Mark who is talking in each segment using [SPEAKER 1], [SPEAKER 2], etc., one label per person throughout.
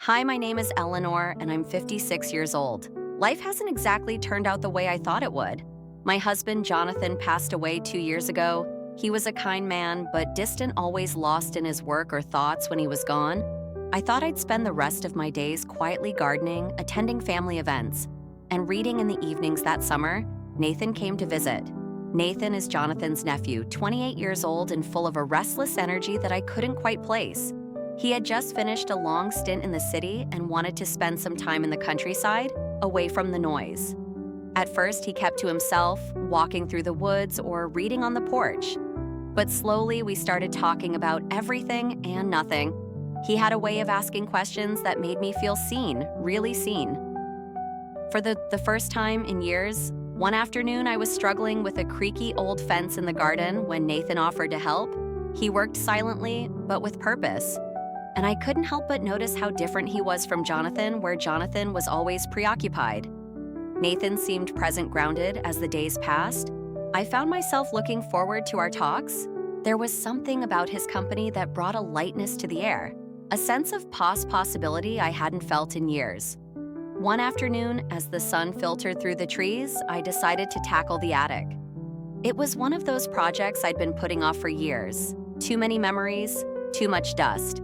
[SPEAKER 1] Hi, my name is Eleanor, and I'm 56 years old. Life hasn't exactly turned out the way I thought it would. My husband, Jonathan, passed away 2 years ago. He was a kind man, but distant, always lost in his work or thoughts when he was gone. I thought I'd spend the rest of my days quietly gardening, attending family events, and reading in the evenings that summer. Nathan came to visit. Nathan is Jonathan's nephew, 28 years old and full of a restless energy that I couldn't quite place. He had just finished a long stint in the city and wanted to spend some time in the countryside, away from the noise. At first, he kept to himself, walking through the woods or reading on the porch. But slowly, we started talking about everything and nothing. He had a way of asking questions that made me feel seen, really seen. For the first time in years, one afternoon I was struggling with a creaky old fence in the garden when Nathan offered to help. He worked silently, but with purpose. And I couldn't help but notice how different he was from Jonathan, where Jonathan was always preoccupied. Nathan seemed present, grounded as the days passed. I found myself looking forward to our talks. There was something about his company that brought a lightness to the air, a sense of possibility I hadn't felt in years. One afternoon, as the sun filtered through the trees, I decided to tackle the attic. It was one of those projects I'd been putting off for years. Too many memories, too much dust.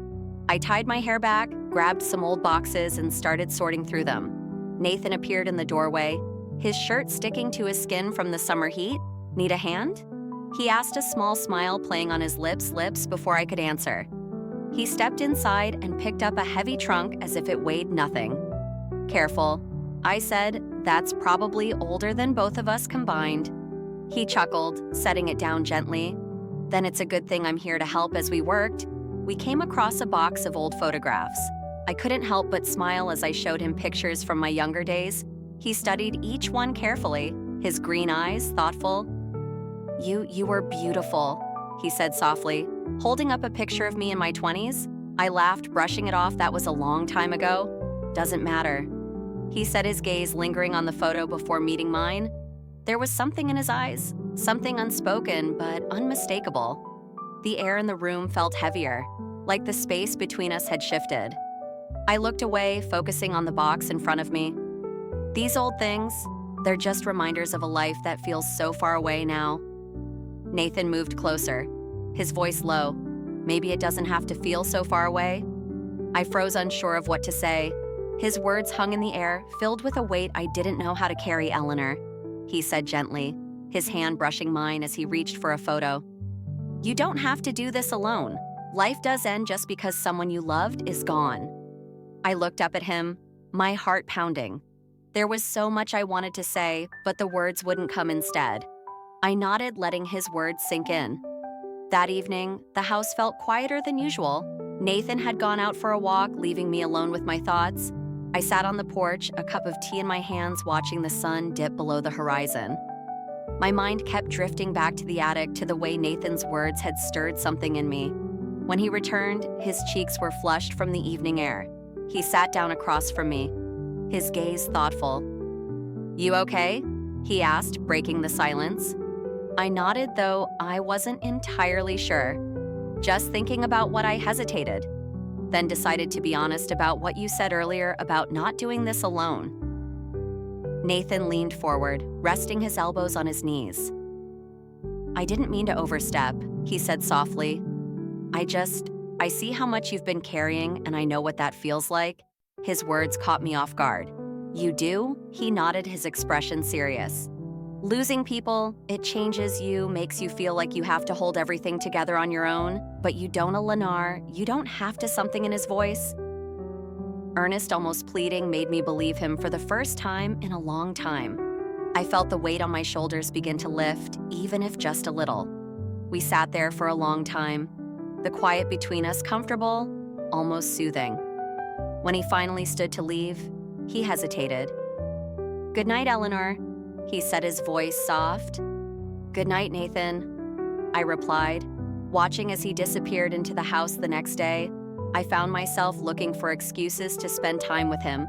[SPEAKER 1] I tied my hair back, grabbed some old boxes, and started sorting through them. Nathan appeared in the doorway, his shirt sticking to his skin from the summer heat. "Need a hand?" He asked, a small smile playing on his lips before I could answer. He stepped inside and picked up a heavy trunk as if it weighed nothing. "Careful," I said, "that's probably older than both of us combined." He chuckled, setting it down gently. "Then it's a good thing I'm here to help." As we worked, we came across a box of old photographs. I couldn't help but smile as I showed him pictures from my younger days. He studied each one carefully, his green eyes thoughtful. You were beautiful," he said softly, holding up a picture of me in my 20s. I laughed, brushing it off. "That was a long time ago." "Doesn't matter." He set his gaze lingering on the photo before meeting mine. There was something in his eyes, something unspoken but unmistakable. The air in the room felt heavier, like the space between us had shifted. I looked away, focusing on the box in front of me. These old things, they're just reminders of a life that feels so far away now. Nathan moved closer, his voice low. "Maybe it doesn't have to feel so far away." I froze, unsure of what to say. His words hung in the air, filled with a weight I didn't know how to carry. "Eleanor," he said gently, his hand brushing mine as he reached for a photo. "You don't have to do this alone. Life does end just because someone you loved is gone." I looked up at him, my heart pounding. There was so much I wanted to say, but the words wouldn't come instead. I nodded, letting his words sink in. That evening, the house felt quieter than usual. Nathan had gone out for a walk, leaving me alone with my thoughts. I sat on the porch, a cup of tea in my hands, watching the sun dip below the horizon. My mind kept drifting back to the attic, to the way Nathan's words had stirred something in me. When he returned, his cheeks were flushed from the evening air. He sat down across from me, his gaze thoughtful. "You okay?" he asked, breaking the silence. I nodded, though I wasn't entirely sure. "Just thinking about what I hesitated. Then decided to be honest about what you said earlier about not doing this alone." Nathan leaned forward, resting his elbows on his knees. "I didn't mean to overstep," he said softly. I see how much you've been carrying, and I know what that feels like." His words caught me off guard. "You do?" He nodded, his expression serious. "Losing people, it changes you, makes you feel like you have to hold everything together on your own. But you don't, Lennar. You don't have to." Something in his voice, earnest, almost pleading, made me believe him for the first time in a long time. I felt the weight on my shoulders begin to lift, even if just a little. We sat there for a long time, the quiet between us comfortable, almost soothing. When he finally stood to leave, he hesitated. "Good night, Eleanor," he said, his voice soft. "Good night, Nathan," I replied. Watching as he disappeared into the house the next day, I found myself looking for excuses to spend time with him.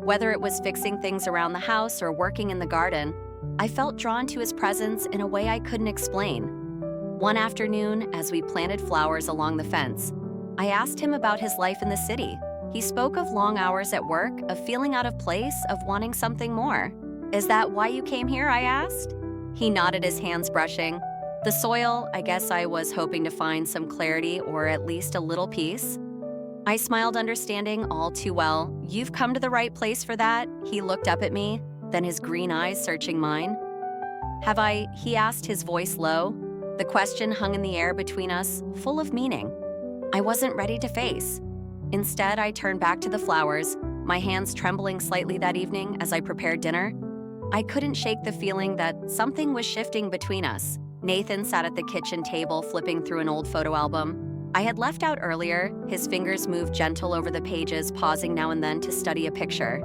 [SPEAKER 1] Whether it was fixing things around the house or working in the garden, I felt drawn to his presence in a way I couldn't explain. One afternoon, as we planted flowers along the fence, I asked him about his life in the city. He spoke of long hours at work, of feeling out of place, of wanting something more. "Is that why you came here?" I asked. He nodded, his hands brushing. "The soil, I guess I was hoping to find some clarity or at least a little peace." I smiled, understanding all too well. "You've come to the right place for that." He looked up at me, then his green eyes searching mine. "Have I?" he asked, his voice low. The question hung in the air between us, full of meaning. I wasn't ready to face. Instead, I turned back to the flowers, my hands trembling slightly that evening as I prepared dinner. I couldn't shake the feeling that something was shifting between us. Nathan sat at the kitchen table, flipping through an old photo album I had left out earlier. His fingers moved gentle over the pages, pausing now and then to study a picture.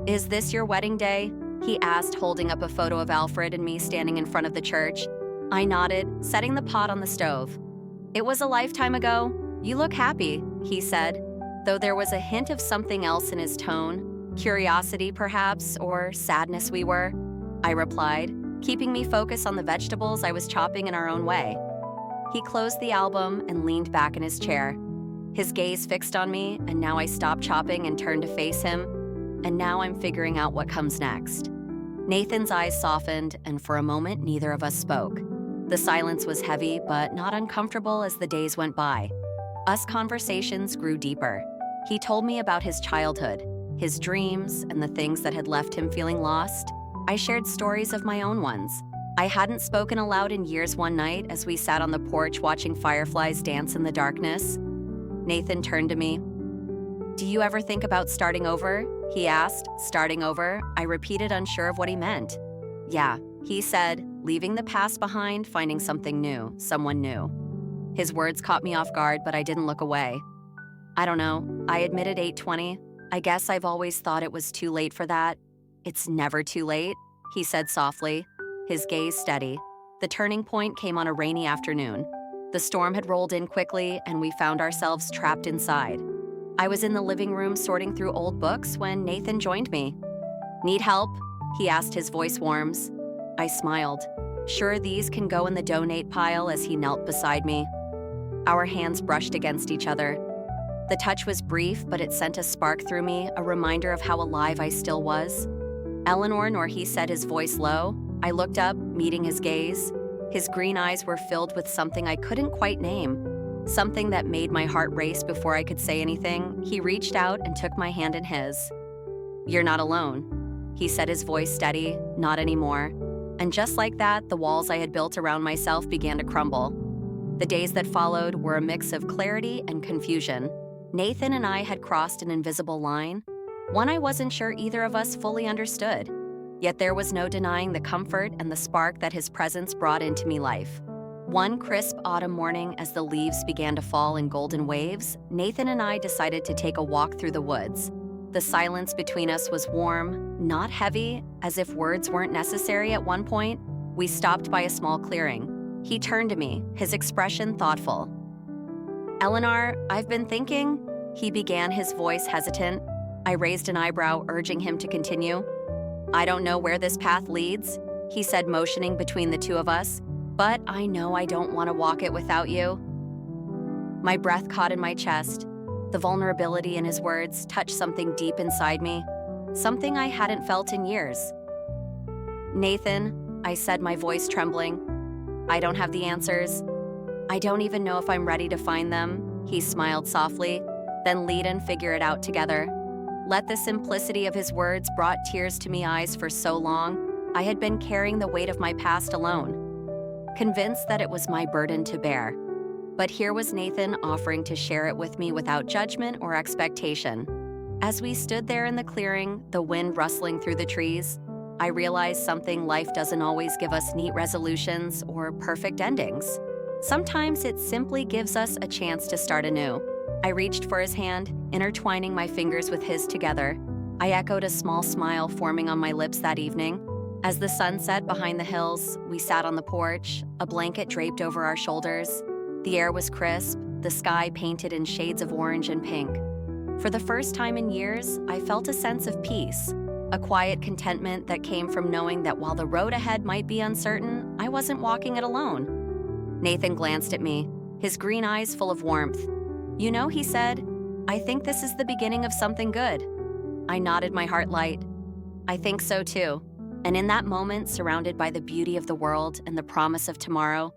[SPEAKER 1] "Is this your wedding day?" he asked, holding up a photo of Alfred and me standing in front of the church. I nodded, setting the pot on the stove. "It was a lifetime ago. You look happy," he said, though there was a hint of something else in his tone. Curiosity, perhaps, or sadness we were. I replied, keeping me focused on the vegetables I was chopping in our own way. He closed the album and leaned back in his chair. His gaze fixed on me, and now I stopped chopping and turned to face him. And now I'm figuring out what comes next. Nathan's eyes softened, and for a moment, neither of us spoke. The silence was heavy, but not uncomfortable as the days went by. Us conversations grew deeper. He told me about his childhood, his dreams, and the things that had left him feeling lost. I shared stories of my own ones. I hadn't spoken aloud in years. One night, as we sat on the porch watching fireflies dance in the darkness, Nathan turned to me. "Do you ever think about starting over?" he asked. "Starting over?" I repeated, unsure of what he meant. "Yeah," he said, "leaving the past behind, finding something new, someone new." His words caught me off guard, but I didn't look away. "I don't know," I admitted, 8:20. "I guess I've always thought it was too late for that." "It's never too late," he said softly, his gaze steady. The turning point came on a rainy afternoon. The storm had rolled in quickly, and we found ourselves trapped inside. I was in the living room sorting through old books when Nathan joined me. "Need help?" he asked, his voice warms. I smiled. "Sure, these can go in the donate pile," as he knelt beside me. Our hands brushed against each other. The touch was brief, but it sent a spark through me, a reminder of how alive I still was. "Eleanor," nor he said, his voice low. I looked up, meeting his gaze. His green eyes were filled with something I couldn't quite name, something that made my heart race before I could say anything. He reached out and took my hand in his. "You're not alone," he said, his voice steady. "Not anymore." And just like that, the walls I had built around myself began to crumble. The days that followed were a mix of clarity and confusion. Nathan and I had crossed an invisible line, one I wasn't sure either of us fully understood. Yet there was no denying the comfort and the spark that his presence brought into me life. One crisp autumn morning, as the leaves began to fall in golden waves, Nathan and I decided to take a walk through the woods. The silence between us was warm, not heavy, as if words weren't necessary. At one point, we stopped by a small clearing. He turned to me, his expression thoughtful. "Eleanor, I've been thinking," he began, his voice hesitant. I raised an eyebrow, urging him to continue. "I don't know where this path leads," he said, motioning between the two of us, "but I know I don't want to walk it without you." My breath caught in my chest. The vulnerability in his words touched something deep inside me, something I hadn't felt in years. "Nathan," I said, my voice trembling, "I don't have the answers. I don't even know if I'm ready to find them." He smiled softly, "Then lead and figure it out together." Let the simplicity of his words brought tears to my eyes. For so long, I had been carrying the weight of my past alone, convinced that it was my burden to bear. But here was Nathan offering to share it with me without judgment or expectation. As we stood there in the clearing, the wind rustling through the trees, I realized something: life doesn't always give us neat resolutions or perfect endings. Sometimes it simply gives us a chance to start anew. I reached for his hand, intertwining my fingers with his together. I echoed, a small smile forming on my lips that evening. As the sun set behind the hills, we sat on the porch, a blanket draped over our shoulders. The air was crisp, the sky painted in shades of orange and pink. For the first time in years, I felt a sense of peace, a quiet contentment that came from knowing that while the road ahead might be uncertain, I wasn't walking it alone. Nathan glanced at me, his green eyes full of warmth. "You know," he said, I think this is the beginning of something good. I nodded my heart light. I think so too. And in that moment, surrounded by the beauty of the world and the promise of tomorrow,